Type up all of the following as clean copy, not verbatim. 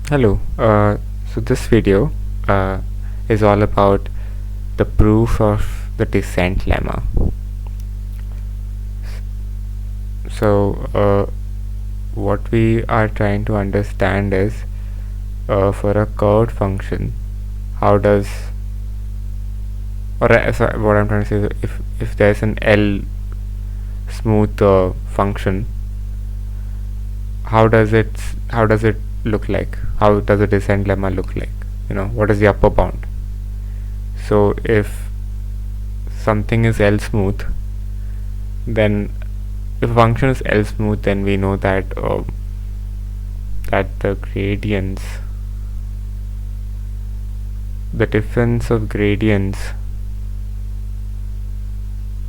Hello, so this video is all about the proof of the descent lemma. So, what we are trying to understand is for a curved function, how does, sorry, what I'm trying to say is if there's an L smooth function, how does it look like? How does the descent lemma look like? What is the upper bound? So if something is L smooth, then if a function is L smooth, then we know that that the difference of gradients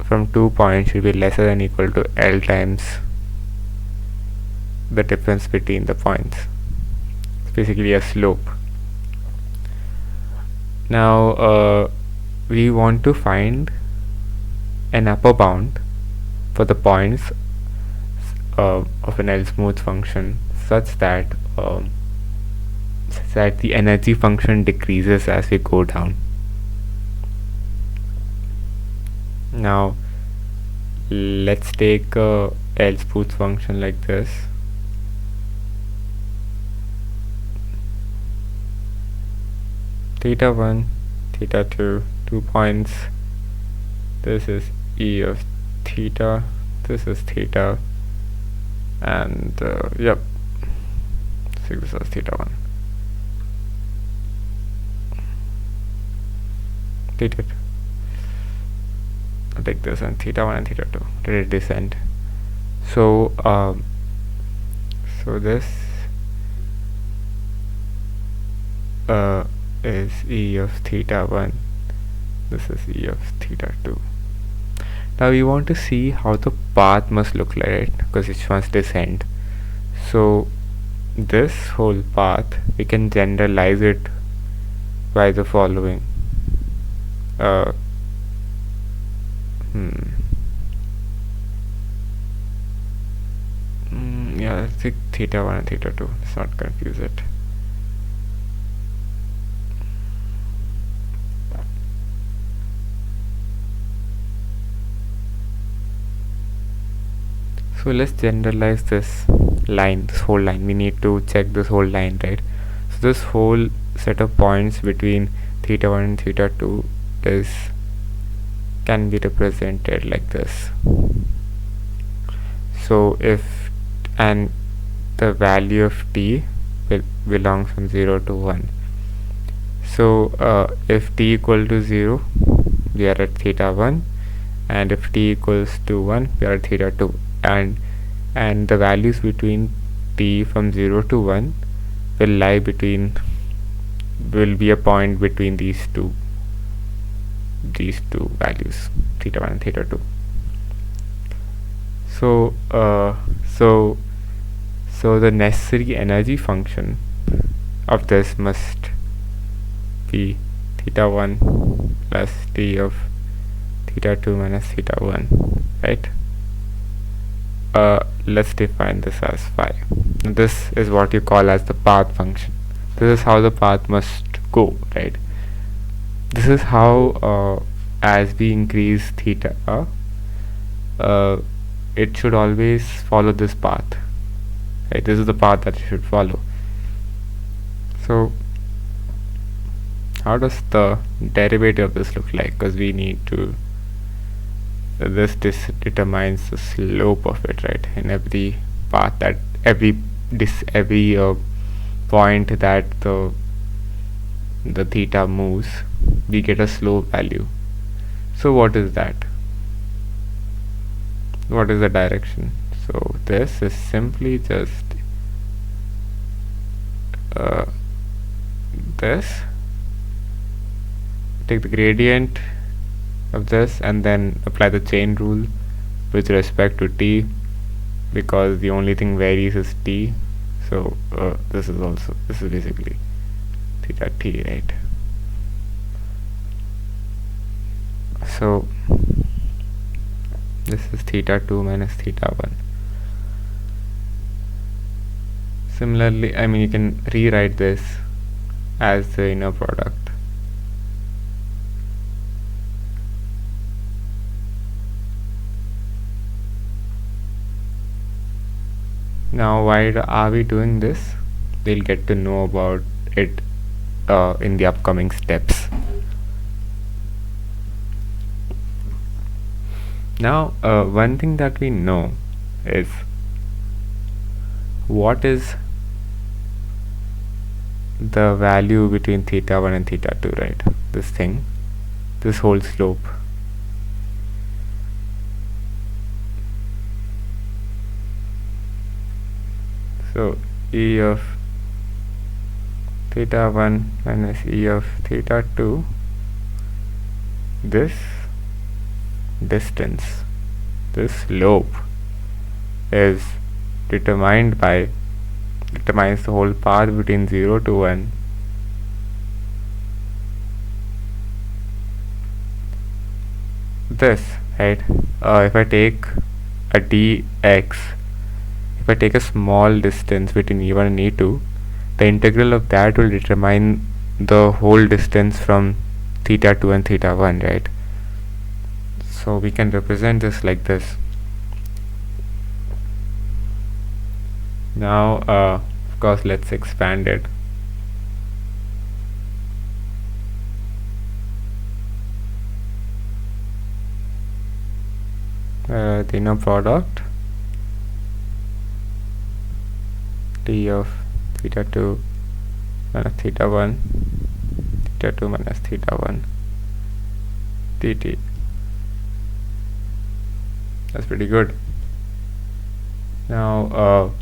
from 2 points should be lesser than equal to L times the difference between the points. It's basically a slope. Now we want to find an upper bound for the points of an L smooth function such that the energy function decreases as we go down. Now let's take a L smooth function like this. Theta 1, theta 2, 2 points. This is E of theta, this is theta, and yep, so this is theta 1, theta 2. I'll take this and theta 1 and theta 2. Let it descend. So this is E of theta 1, this is E of theta 2. Now we want to see how the path must look like, right? Because it must descend. So this whole path, we can generalize it by the following. Yeah, let's take theta 1 and theta 2. Let's not confuse it. So let's generalize this whole line. We need to check this whole line, right? So this whole set of points between theta 1 and theta 2 can be represented like this. So if the value of t belongs from 0 to 1. So if t equal to 0, we are at theta 1, and if t equals to 1, we are at theta 2, and the values between t from 0 to 1 will be a point between these two values, theta 1 and theta 2. So the necessary energy function of this must be theta 1 plus t of theta 2 minus theta 1, right? Let's define this as phi. This is what you call as the path function. This is how the path must go, right? This is how as we increase theta, it should always follow this path, right? This is the path that it should follow. So how does the derivative of this look like? Because we need to this determines the slope of it, right? In every path that every point that the theta moves, we get a slope value. So what is that? What is the direction? So this is simply just this. Take the gradient of this and then apply the chain rule with respect to t, because the only thing varies is t. So this is basically theta t, right? So this is theta 2 minus theta 1. Similarly, I mean, you can rewrite this as the inner product. Now, why are we doing this? We'll get to know about it in the upcoming steps. Now, one thing that we know is what is the value between theta 1 and theta 2, right? This thing, this whole slope. So E of theta 1 minus E of theta 2, this distance, this slope is determines the whole path between 0 to 1 this, right? If I take a dx, if I take a small distance between E1 and E2, the integral of that will determine the whole distance from theta 2 and theta 1, right? So we can represent this like this. Now, of course, let's expand it. The inner product d of theta 2 minus theta 1, theta 2 minus theta 1 dt. That's pretty good. Now,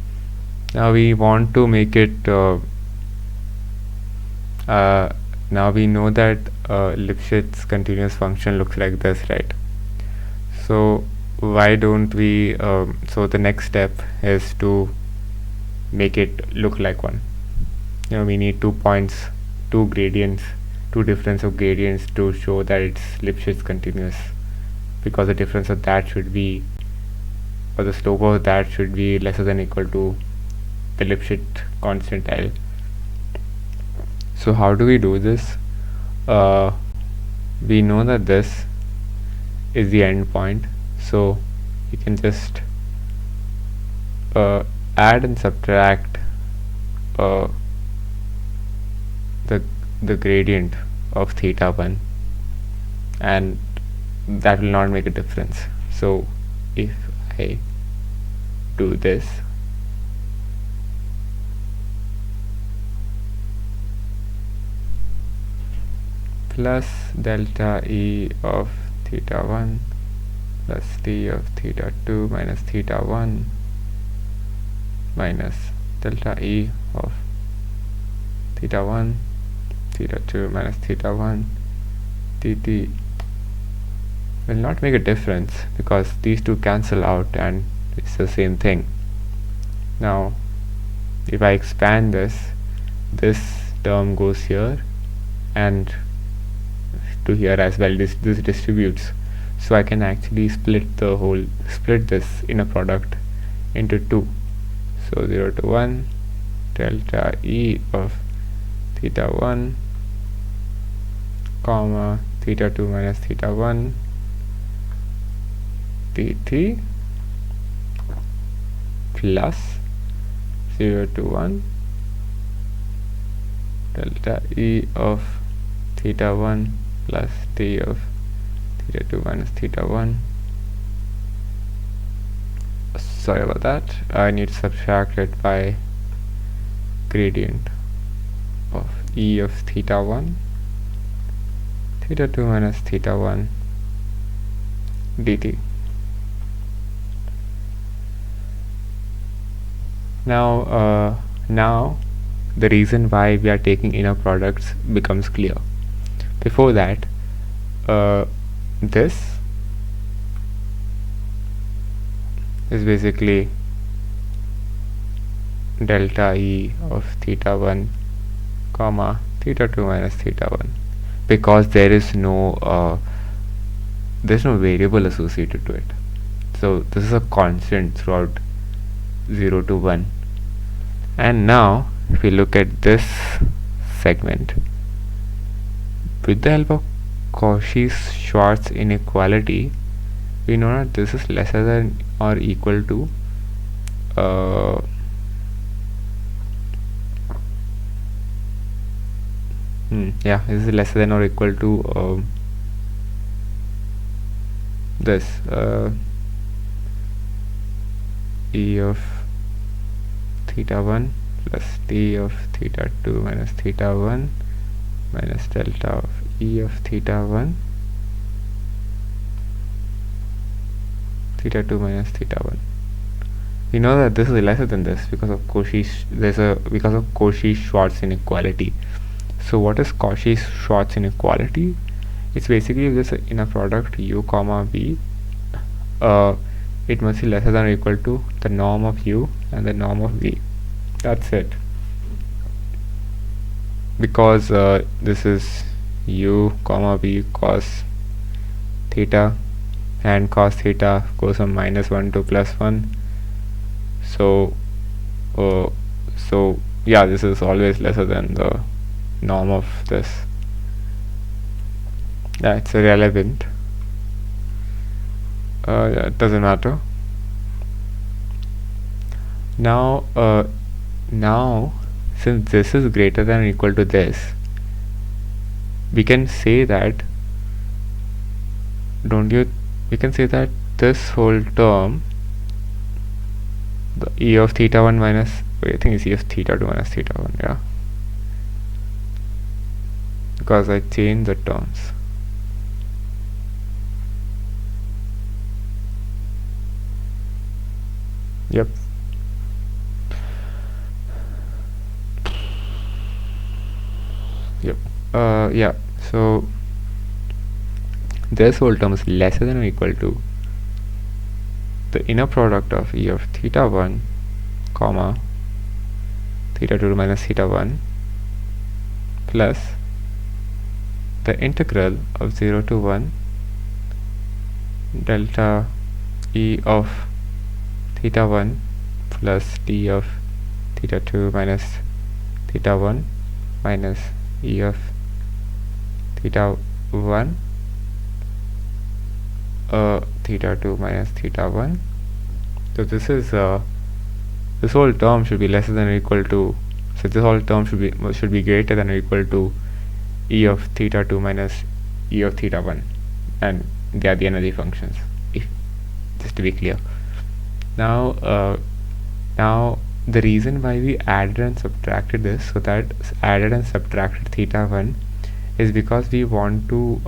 now we want to make it. Now we know that Lipschitz continuous function looks like this, right? So why don't we? So the next step is to make it look like one. We need 2 points, 2 gradients, 2 difference of gradients to show that it's Lipschitz continuous, because the difference of that should be, or the slope of that should be lesser than or equal to the Lipschitz constant L. So how do we do this? We know that this is the end point, so you can just add and subtract the gradient of theta 1, and that will not make a difference. So if I do this, plus delta E of theta 1 plus d of theta 2 minus theta 1 minus delta E of theta 1 theta 2 minus theta 1 dt will not make a difference, because these two cancel out and it's the same thing. Now if I expand this term goes here and to here as well. This distributes, so I can actually split this inner product into 2. So 0 to 1 delta E of theta 1 comma theta 2 minus theta 1 dt plus 0 to 1 delta E of theta 1 plus d of theta 2 minus theta 1. Sorry about that, I need to subtract it by gradient of E of theta 1 theta 2 minus theta 1 dt. Now the reason why we are taking inner products becomes clear. Before that, this is basically delta E of theta 1 comma theta 2 minus theta 1, because there's no variable associated to it. So this is a constant throughout 0 to 1. And now if we look at this segment with the help of Cauchy-Schwarz inequality, we know that this is lesser than or equal to this is lesser than or equal to this E of theta 1 plus T of theta 2 minus theta 1 minus delta of E of theta 1 theta 2 minus theta 1. We know that this is lesser than this because of Cauchy-Schwarz inequality. So what is Cauchy-Schwarz inequality? It's basically this inner product u comma v, it must be lesser than or equal to the norm of u and the norm of v. That's it. Because this is u comma v cos theta, and cos theta goes from -1 to +1. So yeah, this is always lesser than the norm of this. That's irrelevant. It doesn't matter. Now since this is greater than or equal to this, we can say that, we can say that this whole term, the E of theta 1 minus, I think it's E of theta 2 minus theta 1, yeah, because I changed the terms. Yep. Yeah, so this whole term is lesser than or equal to the inner product of E of theta 1 comma theta 2 minus theta 1 plus the integral of 0 to 1 delta E of theta 1 plus d of theta 2 minus theta 1 minus E of theta 1 theta 2 minus theta 1. So this is this whole term should be lesser than or equal to, so this whole term should be greater than or equal to E of theta 2 minus E of theta 1, and they are the energy functions, just to be clear. Now now the reason why we added and subtracted this, so that added and subtracted theta 1, is because we want to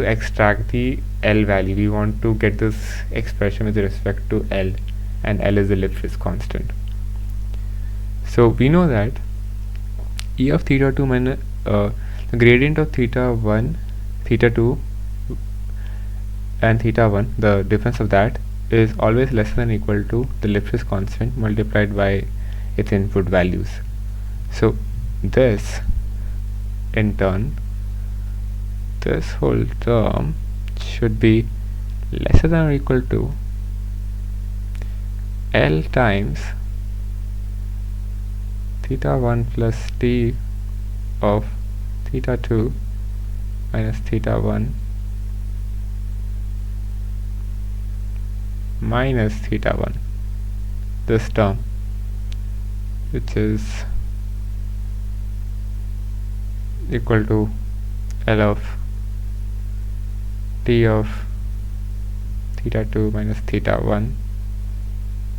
extract the L value. We want to get this expression with respect to L, and L is the Lipschitz constant. So we know that E of theta 2 minus the gradient of theta 1, theta 2 and theta 1, the difference of that is always less than or equal to the Lipschitz constant multiplied by its input values. So this in turn, this whole term should be lesser than or equal to L times theta 1 plus t of theta 2 minus theta 1 minus theta 1, this term, which is equal to L of t of theta 2 minus theta 1,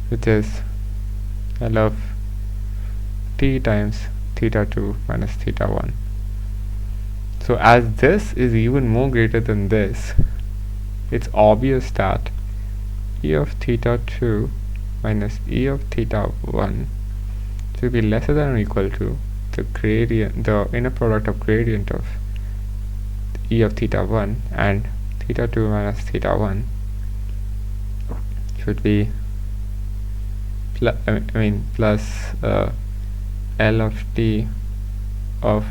which is L of t times theta 2 minus theta 1. So as this is even more greater than this, it's obvious that E of theta 2 minus E of theta 1 should be lesser than or equal to the gradient, the inner product of gradient of E of theta 1 and theta 2 minus theta 1 should be plus L of t of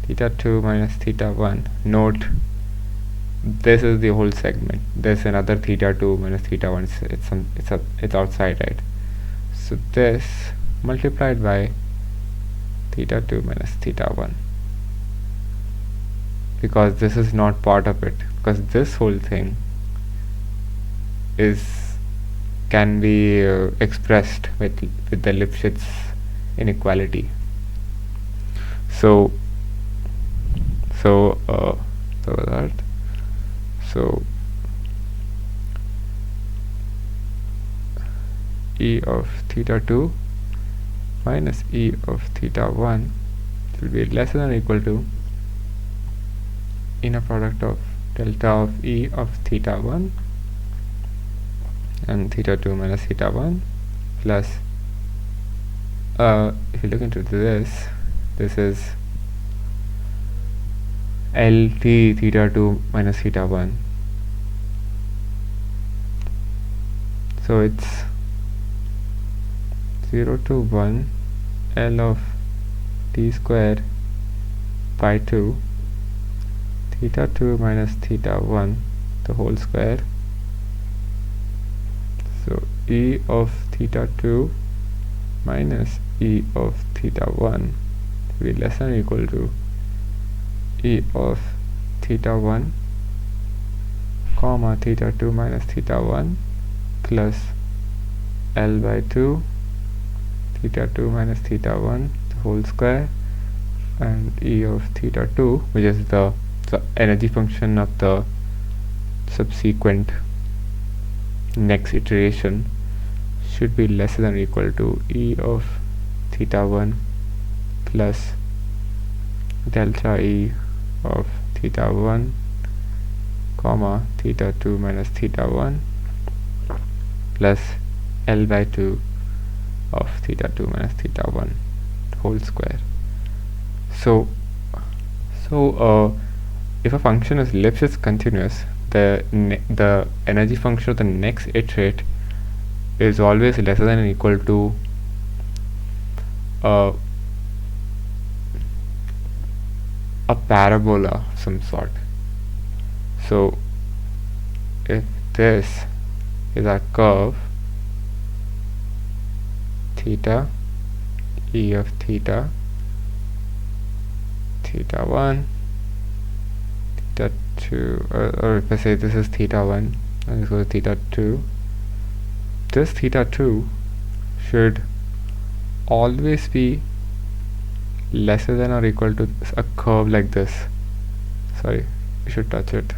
theta 2 minus theta 1. Note, this is the whole segment. There's another theta 2 minus theta 1. It's outside, right? So this multiplied by theta 2 minus theta 1, because this is not part of it, because this whole thing can be expressed with the Lipschitz inequality. So E of theta 2 minus E of theta 1 should be lesser than or equal to inner product of delta of E of theta 1 and theta 2 minus theta 1 plus, if you look into this is LT theta 2 minus theta 1. So it's 0 to 1 L of t square by 2 theta 2 minus theta 1 the whole square. So E of theta 2 minus E of theta 1 will be less than or equal to E of theta 1 comma theta 2 minus theta 1 plus L by 2 theta 2 minus theta 1 the whole square, and E of theta 2, which is the energy function of the subsequent next iteration, should be less than or equal to E of theta 1 plus delta E of theta 1 comma theta 2 minus theta 1 plus L by 2 of theta 2 minus theta 1 whole square. So if a function is Lipschitz continuous, the energy function of the next iterate is always lesser than or equal to a parabola of some sort. So if this is our curve theta E of theta 1 theta 2, or if I say this is theta 1 and this goes theta 2, this theta 2 should always be lesser than or equal to a curve like this. Sorry, you should touch it.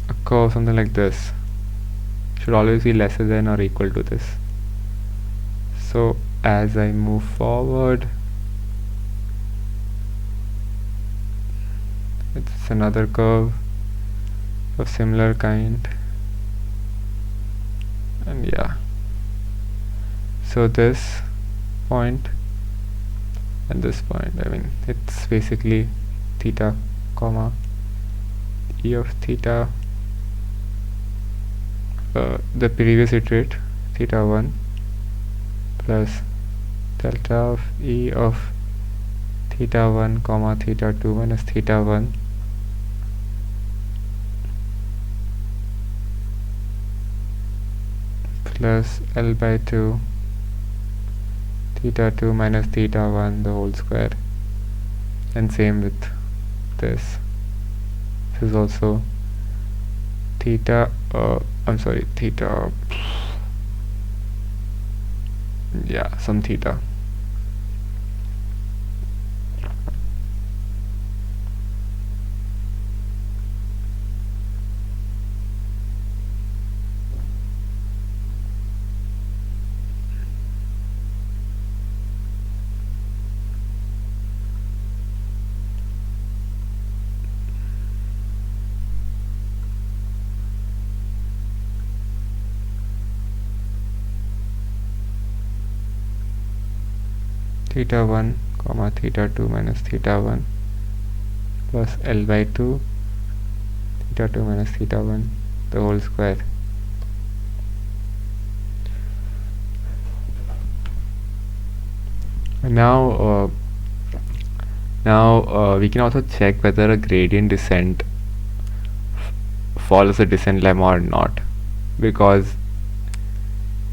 A curve something like this should always be lesser than or equal to this. So as I move forward, it's another curve of similar kind, and yeah, so this point and this point, I mean it's basically theta comma E of theta, the previous iterate theta 1 plus delta of E of theta 1 comma theta 2 minus theta 1 plus L by 2 theta 2 minus theta 1 the whole square, and same with this. This is also theta, theta, yeah, some theta. Theta 1 comma theta 2 minus theta 1 plus L by 2 theta 2 minus theta 1 the whole square. And now we can also check whether a gradient descent follows a descent lemma or not. because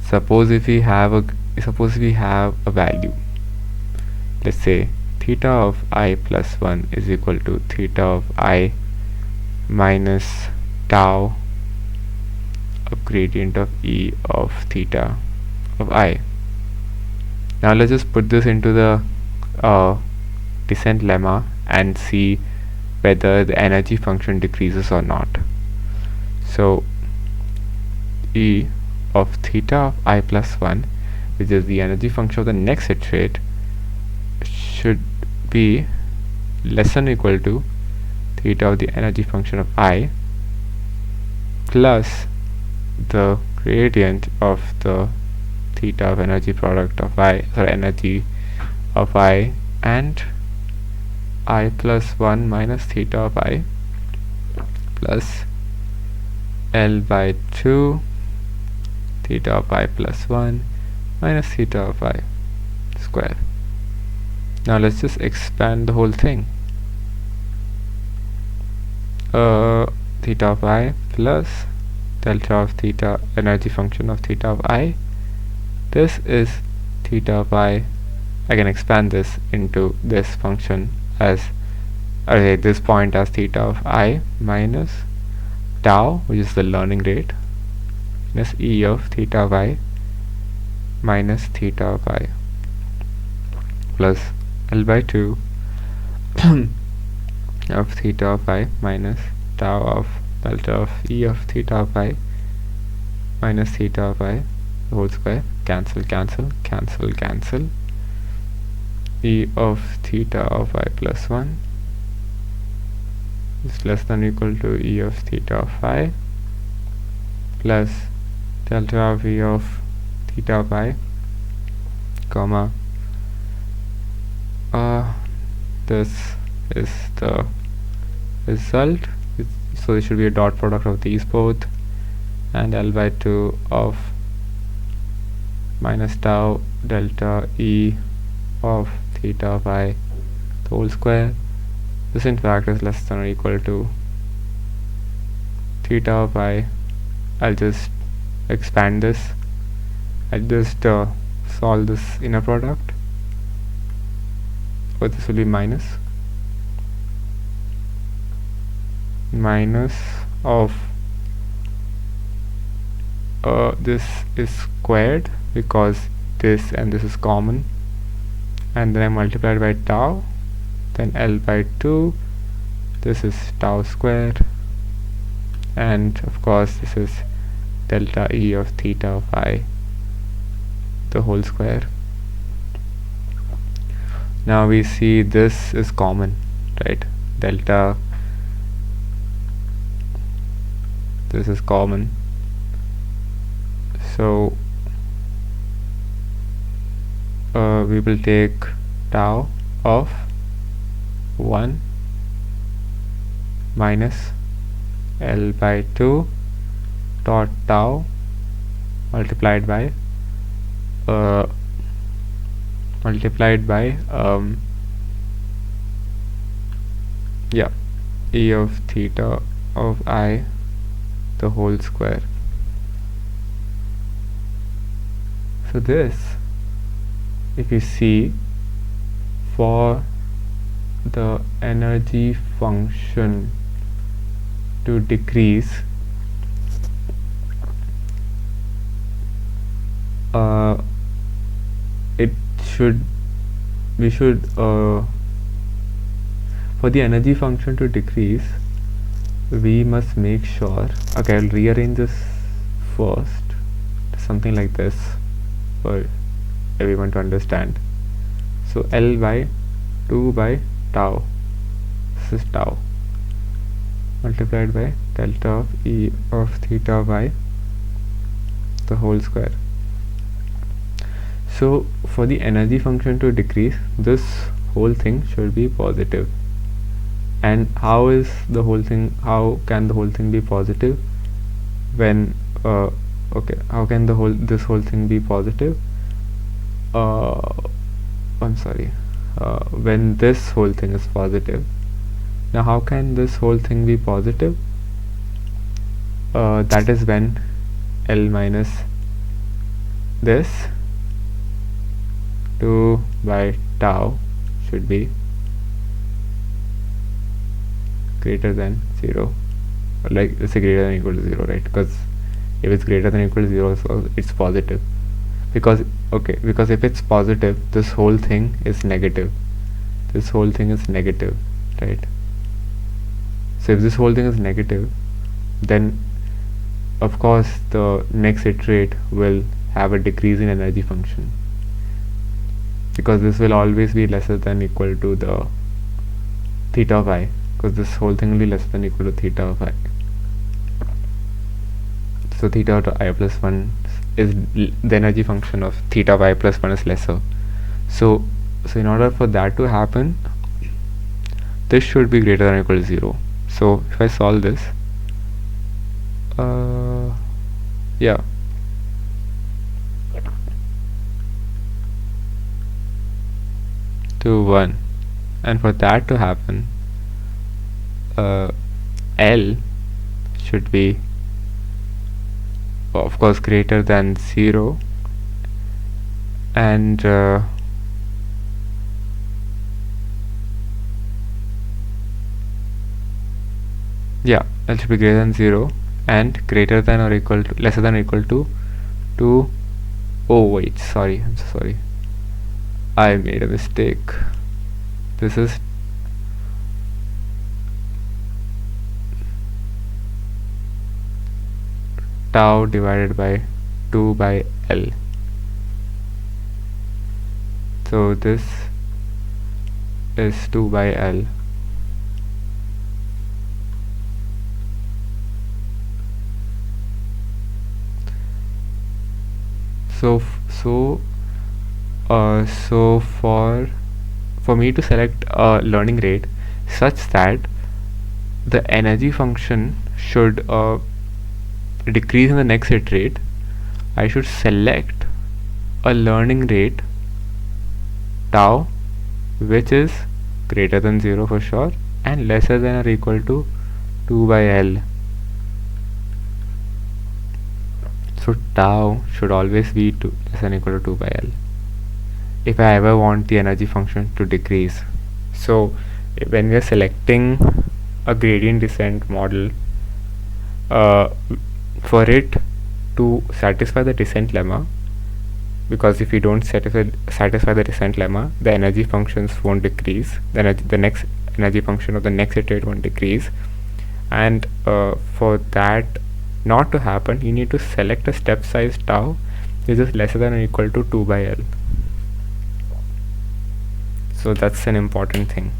suppose we have a value, let's say theta of I plus 1 is equal to theta of I minus tau of gradient of E of theta of I. Now let's just put this into the descent lemma and see whether the energy function decreases or not. So E of theta of I plus 1, which is the energy function of the next iterate, should be less than or equal to theta of the energy function of I plus the gradient of the theta of energy product of I, energy of I, and I plus 1 minus theta of I plus L by 2 theta of I plus 1 minus theta of I square. Now let's just expand the whole thing. Theta of I plus delta of theta, energy function of theta of I. This is theta of I. I can expand this into this function as this point as theta of I minus tau, which is the learning rate, minus E of theta of I minus theta of I plus L by 2 of theta of I minus tau of delta of E of theta of I minus theta of I, the whole square. Cancel, cancel, cancel, cancel. E of theta of I plus 1 is less than or equal to E of theta of I plus delta of E of theta of I, comma, this is the result. So it should be a dot product of these both, and L by 2 of minus tau delta E of theta of I, the whole square. This in fact is less than or equal to theta of I. I'll just expand this. I'll just solve this inner product. So this will be minus of this is squared because this and this is common, and then I multiplied by tau, then L by 2, this is tau squared, and of course this is delta E of theta of I, the whole square. Now we see this is common, right? Delta, this is common, so we will take tau of 1 minus L by 2 dot tau multiplied by E of theta of I, the whole square. So this, if you see, for the energy function to decrease, for the energy function to decrease, we must make sure, okay, I'll rearrange this first, something like this for everyone to understand. So L by 2 by tau, this is tau, multiplied by delta of E of theta of I, the whole square. So for the energy function to decrease, this whole thing should be positive. And how is the whole thing, how can the whole thing be positive when okay, how can this whole thing be positive? I'm sorry, when this whole thing is positive. Now how can this whole thing be positive? That is when L minus this 2 by tau should be greater than 0, like let's say greater than or equal to 0, right? Because if it's greater than or equal to 0 so it's positive, because because if it's positive this whole thing is negative, right? So if this whole thing is negative, then of course the next iterate will have a decrease in energy function, because this will always be lesser than equal to the theta of I, because this whole thing will be less than equal to theta of I. So theta of I plus 1 is the energy function of theta of I plus 1 is lesser. So in order for that to happen, this should be greater than or equal to 0. So if I solve this, yeah, to 1, and for that to happen, L should be of course greater than 0, and yeah, L should be greater than 0 and greater than or equal to lesser than or equal to 2. Oh wait, sorry, I'm so sorry, I made a mistake. This is tau divided by 2 by L. So this is 2 by L. So for me to select a learning rate such that the energy function should decrease in the next iterate, I should select a learning rate tau which is greater than 0 for sure and lesser than or equal to 2 by L. So tau should always be less than or equal to 2 by L if I ever want the energy function to decrease. So when we are selecting a gradient descent model, for it to satisfy the descent lemma, because if you don't satisfy the descent lemma, the energy functions won't decrease, the next energy function of the next iterate won't decrease, and for that not to happen, you need to select a step size tau which is lesser than or equal to 2 by L. So that's an important thing.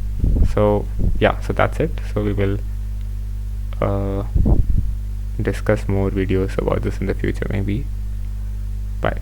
So yeah, so that's it. So we will discuss more videos about this in the future maybe. Bye.